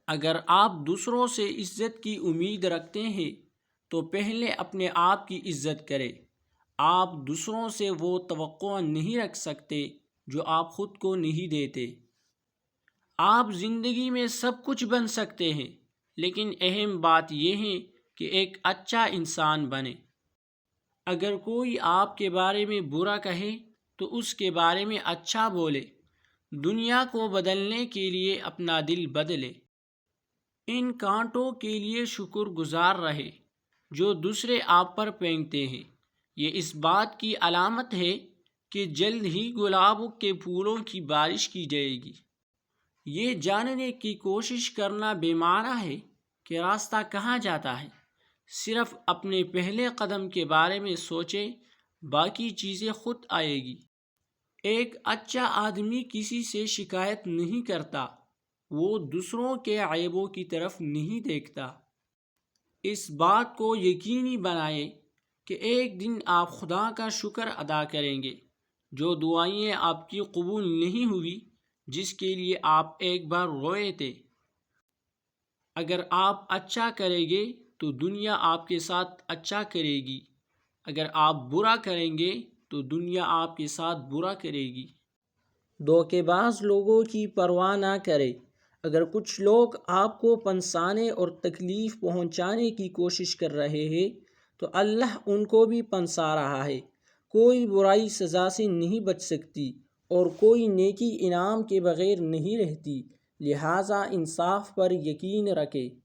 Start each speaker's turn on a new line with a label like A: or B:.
A: اگر آپ دوسروں سے عزت کی امید رکھتے ہیں تو پہلے اپنے آپ کی عزت کریں۔ آپ دوسروں سے وہ توقع نہیں رکھ سکتے جو آپ خود کو نہیں دیتے۔ آپ زندگی میں سب کچھ بن سکتے ہیں، لیکن اہم بات یہ ہے کہ ایک اچھا انسان بنیں۔ اگر کوئی آپ کے بارے میں برا کہے تو اس کے بارے میں اچھا بولے۔ دنیا کو بدلنے کے لیے اپنا دل بدلے۔ ان کانٹوں کے لیے شکر گزار رہے جو دوسرے آپ پر پھینکتے ہیں۔ یہ اس بات کی علامت ہے کہ جلد ہی گلاب کے پھولوں کی بارش کی جائے گی۔ یہ جاننے کی کوشش کرنا بے معنی ہے کہ راستہ کہاں جاتا ہے۔ صرف اپنے پہلے قدم کے بارے میں سوچیں، باقی چیزیں خود آئے گی۔ ایک اچھا آدمی کسی سے شکایت نہیں کرتا، وہ دوسروں کے عیبوں کی طرف نہیں دیکھتا۔ اس بات کو یقینی بنائیں کہ ایک دن آپ خدا کا شکر ادا کریں گے جو دعائیں آپ کی قبول نہیں ہوئی، جس کے لیے آپ ایک بار روئے تھے۔ اگر آپ اچھا کریں گے تو دنیا آپ کے ساتھ اچھا کرے گی، اگر آپ برا کریں گے تو دنیا آپ کے ساتھ برا کرے گی۔ دھوکے باز لوگوں کی پرواہ نہ کریں۔ اگر کچھ لوگ آپ کو پھنسانے اور تکلیف پہنچانے کی کوشش کر رہے ہیں تو اللہ ان کو بھی پھنسا رہا ہے۔ کوئی برائی سزا سے نہیں بچ سکتی اور کوئی نیکی انعام کے بغیر نہیں رہتی، لہٰذا انصاف پر یقین رکھیں۔